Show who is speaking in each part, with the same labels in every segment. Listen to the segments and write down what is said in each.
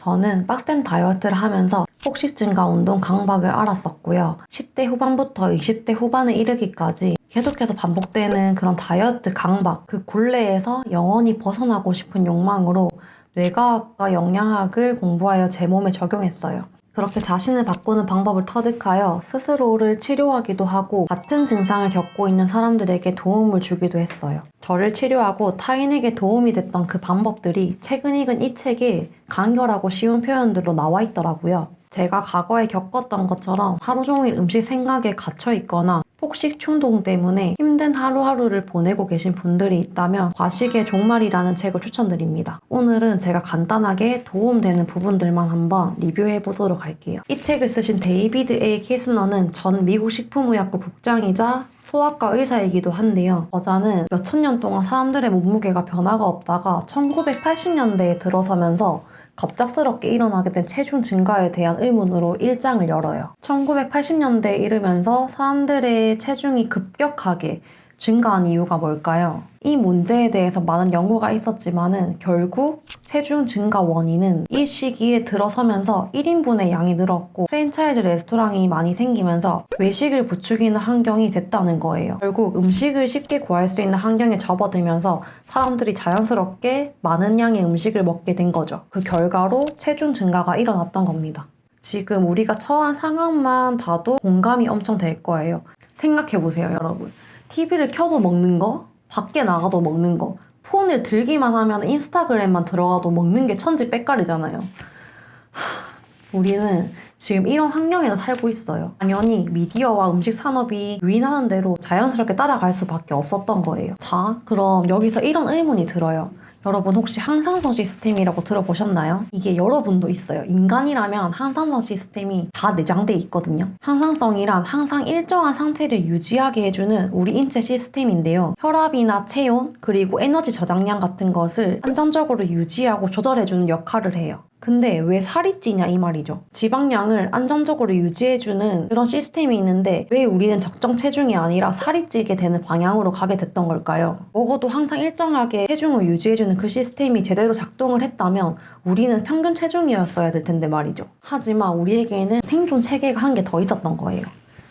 Speaker 1: 저는 빡센 다이어트를 하면서 폭식증과 운동 강박을 알았었고요. 10대 후반부터 20대 후반에 이르기까지 계속해서 반복되는 그런 다이어트 강박, 그 굴레에서 영원히 벗어나고 싶은 욕망으로 뇌과학과 영양학을 공부하여 제 몸에 적용했어요. 그렇게 자신을 바꾸는 방법을 터득하여 스스로를 치료하기도 하고 같은 증상을 겪고 있는 사람들에게 도움을 주기도 했어요. 저를 치료하고 타인에게 도움이 됐던 그 방법들이 최근 읽은 이 책에 간결하고 쉬운 표현들로 나와 있더라고요. 제가 과거에 겪었던 것처럼 하루 종일 음식 생각에 갇혀 있거나 폭식 충동 때문에 힘든 하루하루를 보내고 계신 분들이 있다면 과식의 종말이라는 책을 추천드립니다. 오늘은 제가 간단하게 도움되는 부분들만 한번 리뷰해 보도록 할게요. 이 책을 쓰신 데이비드 A. 키슬러는 전 미국 식품의약부 국장이자 소아과 의사이기도 한데요. 저자는 몇천 년 동안 사람들의 몸무게가 변화가 없다가 1980년대에 들어서면서 갑작스럽게 일어나게 된 체중 증가에 대한 의문으로 1장을 열어요. 1980년대에 이르면서 사람들의 체중이 급격하게 증가한 이유가 뭘까요? 이 문제에 대해서 많은 연구가 있었지만은 결국 체중 증가 원인은 이 시기에 들어서면서 1인분의 양이 늘었고 프랜차이즈 레스토랑이 많이 생기면서 외식을 부추기는 환경이 됐다는 거예요. 결국 음식을 쉽게 구할 수 있는 환경에 접어들면서 사람들이 자연스럽게 많은 양의 음식을 먹게 된 거죠. 그 결과로 체중 증가가 일어났던 겁니다. 지금 우리가 처한 상황만 봐도 공감이 엄청 될 거예요. 생각해보세요, 여러분. TV를 켜서 먹는 거, 밖에 나가도 먹는 거, 폰을 들기만 하면 인스타그램만 들어가도 먹는 게 천지빽갈이잖아요. 우리는 지금 이런 환경에서 살고 있어요. 당연히 미디어와 음식 산업이 유인하는 대로 자연스럽게 따라갈 수밖에 없었던 거예요. 자, 그럼 여기서 이런 의문이 들어요. 여러분 혹시 항상성 시스템이라고 들어보셨나요? 이게 여러분도 있어요. 인간이라면 항상성 시스템이 다 내장돼 있거든요. 항상성이란 항상 일정한 상태를 유지하게 해주는 우리 인체 시스템인데요. 혈압이나 체온, 그리고 에너지 저장량 같은 것을 안정적으로 유지하고 조절해주는 역할을 해요. 근데 왜 살이 찌냐 이 말이죠. 지방량을 안정적으로 유지해주는 그런 시스템이 있는데 왜 우리는 적정 체중이 아니라 살이 찌게 되는 방향으로 가게 됐던 걸까요? 먹어도 항상 일정하게 체중을 유지해주는 그 시스템이 제대로 작동을 했다면 우리는 평균 체중이었어야 될 텐데 말이죠. 하지만 우리에게는 생존 체계가 한 개 더 있었던 거예요.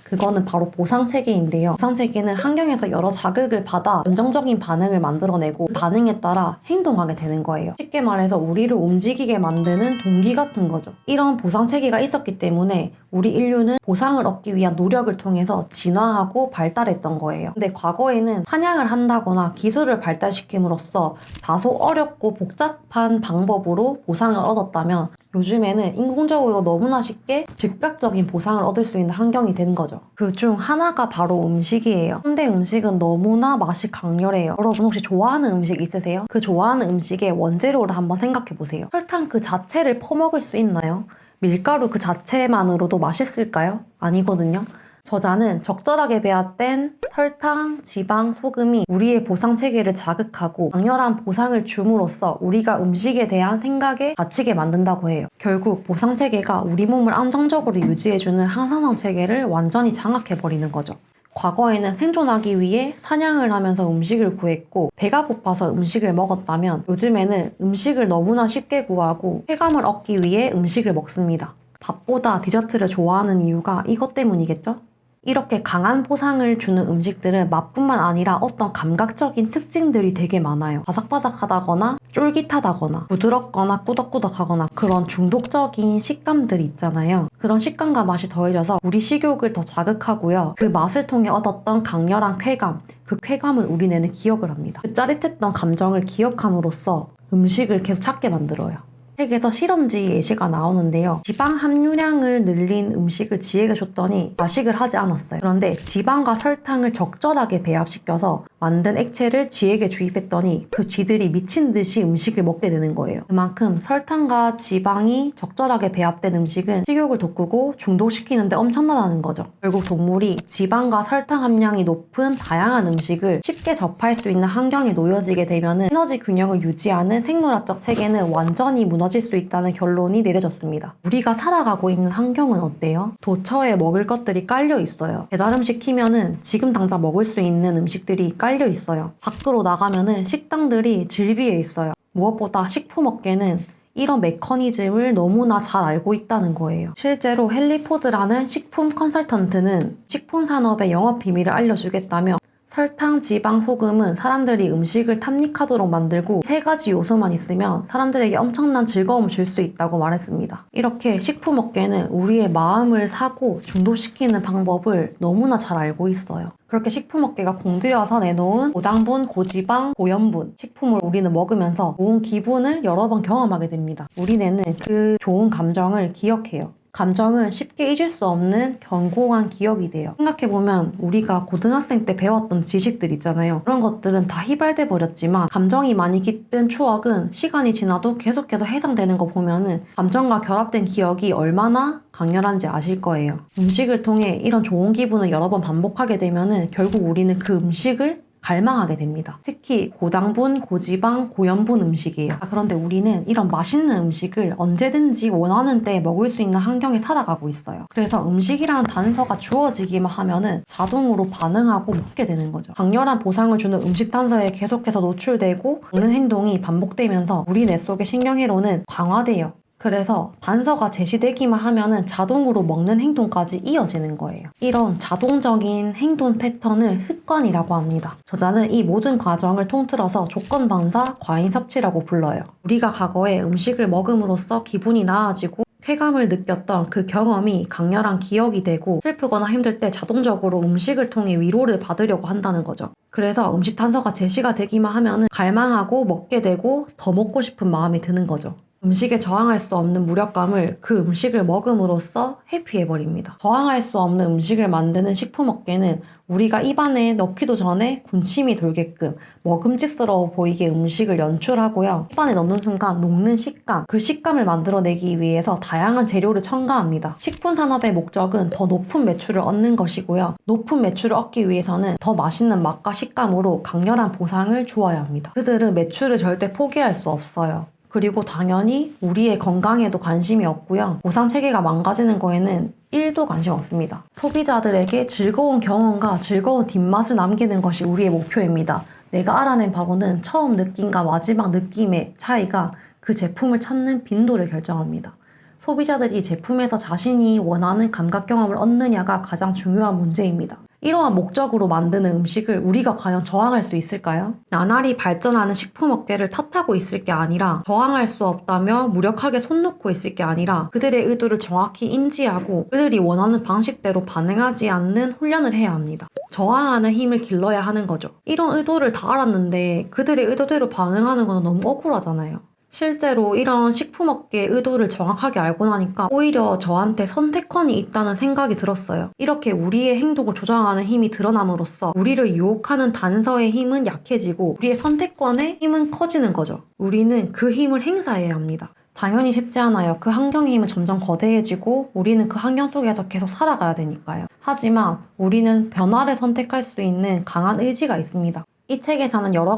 Speaker 1: 그거는 바로 보상체계인데요. 보상체계는 환경에서 여러 자극을 받아 안정적인 반응을 만들어내고 그 반응에 따라 행동하게 되는 거예요. 쉽게 말해서 우리를 움직이게 만드는 동기 같은 거죠. 이런 보상체계가 있었기 때문에 우리 인류는 보상을 얻기 위한 노력을 통해서 진화하고 발달했던 거예요. 근데 과거에는 사냥을 한다거나 기술을 발달시킴으로써 다소 어렵고 복잡한 방법으로 보상을 얻었다면 요즘에는 인공적으로 너무나 쉽게 즉각적인 보상을 얻을 수 있는 환경이 된 거죠. 그 중 하나가 바로 음식이에요. 현대 음식은 너무나 맛이 강렬해요. 여러분 혹시 좋아하는 음식 있으세요? 그 좋아하는 음식의 원재료를 한번 생각해보세요. 설탕 그 자체를 퍼먹을 수 있나요? 밀가루 그 자체만으로도 맛있을까요? 아니거든요. 저자는 적절하게 배합된 설탕, 지방, 소금이 우리의 보상체계를 자극하고 강렬한 보상을 줌으로써 우리가 음식에 대한 생각에 갇히게 만든다고 해요. 결국 보상체계가 우리 몸을 안정적으로 유지해주는 항산화 체계를 완전히 장악해버리는 거죠. 과거에는 생존하기 위해 사냥을 하면서 음식을 구했고 배가 고파서 음식을 먹었다면 요즘에는 음식을 너무나 쉽게 구하고 쾌감을 얻기 위해 음식을 먹습니다. 밥보다 디저트를 좋아하는 이유가 이것 때문이겠죠? 이렇게 강한 보상을 주는 음식들은 맛뿐만 아니라 어떤 감각적인 특징들이 되게 많아요. 바삭바삭하다거나 쫄깃하다거나 부드럽거나 꾸덕꾸덕하거나 그런 중독적인 식감들이 있잖아요. 그런 식감과 맛이 더해져서 우리 식욕을 더 자극하고요. 그 맛을 통해 얻었던 강렬한 쾌감, 그 쾌감은 우리 뇌는 기억을 합니다. 그 짜릿했던 감정을 기억함으로써 음식을 계속 찾게 만들어요. 책에서 실험지 예시가 나오는데요. 지방 함유량을 늘린 음식을 쥐에게 줬더니 과식을 하지 않았어요. 그런데 지방과 설탕을 적절하게 배합시켜서 만든 액체를 쥐에게 주입했더니 그 쥐들이 미친 듯이 음식을 먹게 되는 거예요. 그만큼 설탕과 지방이 적절하게 배합된 음식은 식욕을 돋구고 중독시키는데 엄청나다는 거죠. 결국 동물이 지방과 설탕 함량이 높은 다양한 음식을 쉽게 접할 수 있는 환경에 놓여지게 되면 에너지 균형을 유지하는 생물학적 체계는 완전히 무너질 수 있다는 결론이 내려졌습니다. 우리가 살아가고 있는 환경은 어때요? 도처에 먹을 것들이 깔려 있어요. 배달음 시키면은 지금 당장 먹을 수 있는 음식들이 깔려 있어요. 밖으로 나가면은 식당들이 질비해 있어요. 무엇보다 식품업계는 이런 메커니즘을 너무나 잘 알고 있다는 거예요. 실제로 헨리 포드라는 식품 컨설턴트는 식품 산업의 영업 비밀을 알려주겠다며 설탕, 지방, 소금은 사람들이 음식을 탐닉하도록 만들고 세 가지 요소만 있으면 사람들에게 엄청난 즐거움을 줄 수 있다고 말했습니다. 이렇게 식품업계는 우리의 마음을 사고 중독시키는 방법을 너무나 잘 알고 있어요. 그렇게 식품업계가 공들여서 내놓은 고당분, 고지방, 고염분 식품을 우리는 먹으면서 좋은 기분을 여러 번 경험하게 됩니다. 우리 뇌는 그 좋은 감정을 기억해요. 감정은 쉽게 잊을 수 없는 견고한 기억이 돼요. 생각해보면 우리가 고등학생 때 배웠던 지식들 있잖아요. 그런 것들은 다 휘발돼 버렸지만 감정이 많이 깃든 추억은 시간이 지나도 계속해서 해상되는 거 보면은 감정과 결합된 기억이 얼마나 강렬한지 아실 거예요. 음식을 통해 이런 좋은 기분을 여러 번 반복하게 되면은 결국 우리는 그 음식을 갈망하게 됩니다. 특히 고당분, 고지방, 고염분 음식이에요. 그런데 우리는 이런 맛있는 음식을 언제든지 원하는 때 먹을 수 있는 환경에 살아가고 있어요. 그래서 음식이라는 단서가 주어지기만 하면은 자동으로 반응하고 먹게 되는 거죠. 강렬한 보상을 주는 음식 단서에 계속해서 노출되고 먹는 행동이 반복되면서 우리 뇌 속의 신경회로는 강화돼요. 그래서 단서가 제시되기만 하면은 자동으로 먹는 행동까지 이어지는 거예요. 이런 자동적인 행동 패턴을 습관이라고 합니다. 저자는 이 모든 과정을 통틀어서 조건반사 과잉 섭취라고 불러요. 우리가 과거에 음식을 먹음으로써 기분이 나아지고 쾌감을 느꼈던 그 경험이 강렬한 기억이 되고 슬프거나 힘들 때 자동적으로 음식을 통해 위로를 받으려고 한다는 거죠. 그래서 음식 단서가 제시가 되기만 하면은 갈망하고 먹게 되고 더 먹고 싶은 마음이 드는 거죠. 음식에 저항할 수 없는 무력감을 그 음식을 먹음으로써 회피해버립니다. 저항할 수 없는 음식을 만드는 식품업계는 우리가 입안에 넣기도 전에 군침이 돌게끔 먹음직스러워 보이게 음식을 연출하고요. 입안에 넣는 순간 녹는 식감, 그 식감을 만들어내기 위해서 다양한 재료를 첨가합니다. 식품 산업의 목적은 더 높은 매출을 얻는 것이고요. 높은 매출을 얻기 위해서는 더 맛있는 맛과 식감으로 강렬한 보상을 주어야 합니다. 그들은 매출을 절대 포기할 수 없어요. 그리고 당연히 우리의 건강에도 관심이 없고요. 보상 체계가 망가지는 거에는 1도 관심 없습니다. 소비자들에게 즐거운 경험과 즐거운 뒷맛을 남기는 것이 우리의 목표입니다. 내가 알아낸 바로는 처음 느낌과 마지막 느낌의 차이가 그 제품을 찾는 빈도를 결정합니다. 소비자들이 제품에서 자신이 원하는 감각 경험을 얻느냐가 가장 중요한 문제입니다. 이러한 목적으로 만드는 음식을 우리가 과연 저항할 수 있을까요? 나날이 발전하는 식품업계를 탓하고 있을 게 아니라 저항할 수 없다며 무력하게 손 놓고 있을 게 아니라 그들의 의도를 정확히 인지하고 그들이 원하는 방식대로 반응하지 않는 훈련을 해야 합니다. 저항하는 힘을 길러야 하는 거죠. 이런 의도를 다 알았는데 그들의 의도대로 반응하는 건 너무 억울하잖아요. 실제로 이런 식품업계의 의도를 정확하게 알고 나니까 오히려 저한테 선택권이 있다는 생각이 들었어요. 이렇게 우리의 행동을 조정하는 힘이 드러남으로써 우리를 유혹하는 단서의 힘은 약해지고 우리의 선택권의 힘은 커지는 거죠. 우리는 그 힘을 행사해야 합니다. 당연히 쉽지 않아요. 그 환경의 힘은 점점 거대해지고 우리는 그 환경 속에서 계속 살아가야 되니까요. 하지만 우리는 변화를 선택할 수 있는 강한 의지가 있습니다. 이 책에서는 여러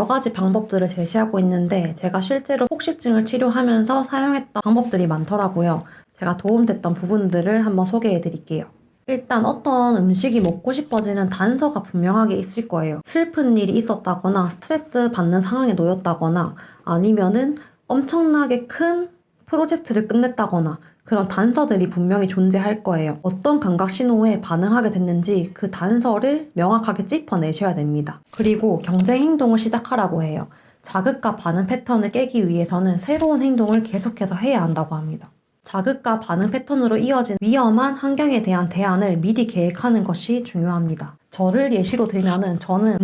Speaker 1: 가지 방법들을 제시하고 있는데 제가 실제로 폭식증을 치료하면서 사용했던 방법들이 많더라고요. 제가 도움됐던 부분들을 한번 소개해 드릴게요. 일단 어떤 음식이 먹고 싶어지는 단서가 분명하게 있을 거예요. 슬픈 일이 있었다거나 스트레스 받는 상황에 놓였다거나 아니면은 엄청나게 큰 프로젝트를 끝냈다거나 그런 단서들이 분명히 존재할 거예요. 어떤 감각 신호에 반응하게 됐는지 그 단서를 명확하게 짚어내셔야 됩니다. 그리고 경쟁 행동을 시작하라고 해요. 자극과 반응 패턴을 깨기 위해서는 새로운 행동을 계속해서 해야 한다고 합니다. 자극과 반응 패턴으로 이어진 위험한 환경에 대한 대안을 미리 계획하는 것이 중요합니다. 저를 예시로 들면은 저는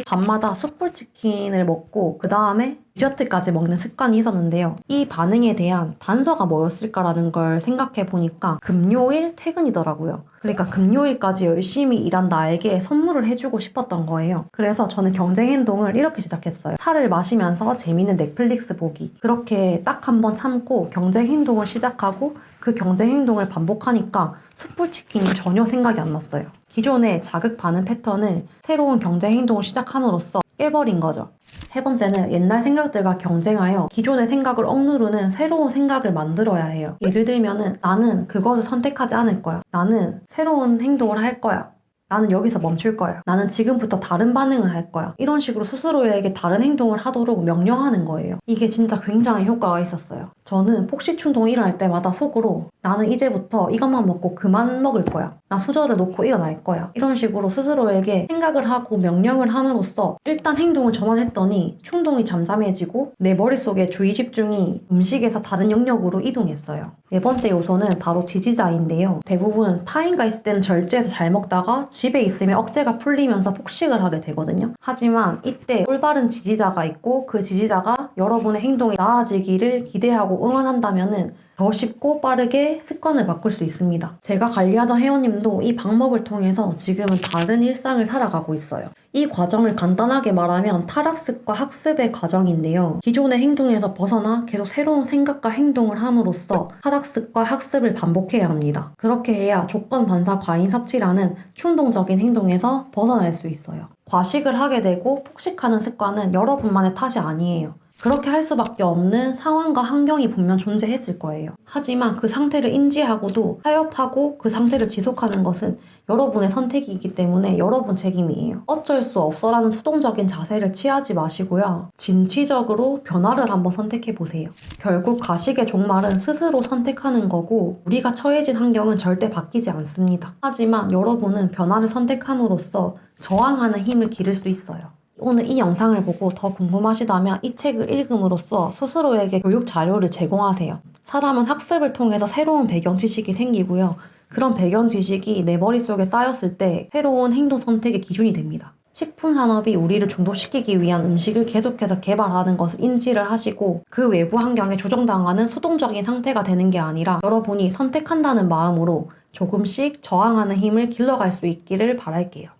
Speaker 1: 밤마다 숯불치킨을 먹고 그 다음에 디저트까지 먹는 습관이 있었는데요. 이 반응에 대한 단서가 뭐였을까라는 걸 생각해 보니까 금요일 퇴근이더라고요. 그러니까 금요일까지 열심히 일한 나에게 선물을 해주고 싶었던 거예요. 그래서 저는 경쟁 행동을 이렇게 시작했어요. 차를 마시면서 재미있는 넷플릭스 보기. 그렇게 딱 한 번 참고 경쟁 행동을 시작하고 그 경쟁 행동을 반복하니까 숯불치킨이 전혀 생각이 안 났어요. 기존의 자극 반응 패턴을 새로운 경쟁 행동을 시작함으로써 깨버린 거죠. 세 번째는 옛날 생각들과 경쟁하여 기존의 생각을 억누르는 새로운 생각을 만들어야 해요. 예를 들면은 나는 그것을 선택하지 않을 거야. 나는 새로운 행동을 할 거야. 나는 여기서 멈출 거야. 나는 지금부터 다른 반응을 할 거야. 이런 식으로 스스로에게 다른 행동을 하도록 명령하는 거예요. 이게 진짜 굉장히 효과가 있었어요. 저는 폭식 충동이 일어날 때마다 속으로 나는 이제부터 이것만 먹고 그만 먹을 거야. 나 수저를 놓고 일어날 거야. 이런 식으로 스스로에게 생각을 하고 명령을 함으로써 일단 행동을 전환했더니 충동이 잠잠해지고 내 머릿속에 주의 집중이 음식에서 다른 영역으로 이동했어요. 네 번째 요소는 바로 지지자인데요. 대부분 타인과 있을 때는 절제해서 잘 먹다가 집에 있으면 억제가 풀리면서 폭식을 하게 되거든요. 하지만 이때 올바른 지지자가 있고 그 지지자가 여러분의 행동이 나아지기를 기대하고 응원한다면은 더 쉽고 빠르게 습관을 바꿀 수 있습니다. 제가 관리하던 회원님도 이 방법을 통해서 지금은 다른 일상을 살아가고 있어요. 이 과정을 간단하게 말하면 탈학습과 학습의 과정인데요. 기존의 행동에서 벗어나 계속 새로운 생각과 행동을 함으로써 탈학습과 학습을 반복해야 합니다. 그렇게 해야 조건 반사 과잉 섭취라는 충동적인 행동에서 벗어날 수 있어요. 과식을 하게 되고 폭식하는 습관은 여러분만의 탓이 아니에요. 그렇게 할 수밖에 없는 상황과 환경이 분명 존재했을 거예요. 하지만 그 상태를 인지하고도 타협하고 그 상태를 지속하는 것은 여러분의 선택이기 때문에 여러분 책임이에요. 어쩔 수 없어라는 수동적인 자세를 취하지 마시고요. 진취적으로 변화를 한번 선택해보세요. 결국 가식의 종말은 스스로 선택하는 거고 우리가 처해진 환경은 절대 바뀌지 않습니다. 하지만 여러분은 변화를 선택함으로써 저항하는 힘을 기를 수 있어요. 오늘 이 영상을 보고 더 궁금하시다면 이 책을 읽음으로써 스스로에게 교육 자료를 제공하세요. 사람은 학습을 통해서 새로운 배경 지식이 생기고요. 그런 배경 지식이 내 머릿속에 쌓였을 때 새로운 행동 선택의 기준이 됩니다. 식품 산업이 우리를 중독시키기 위한 음식을 계속해서 개발하는 것을 인지를 하시고 그 외부 환경에 조정당하는 수동적인 상태가 되는 게 아니라 여러분이 선택한다는 마음으로 조금씩 저항하는 힘을 길러갈 수 있기를 바랄게요.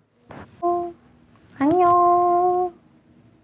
Speaker 1: 안녕.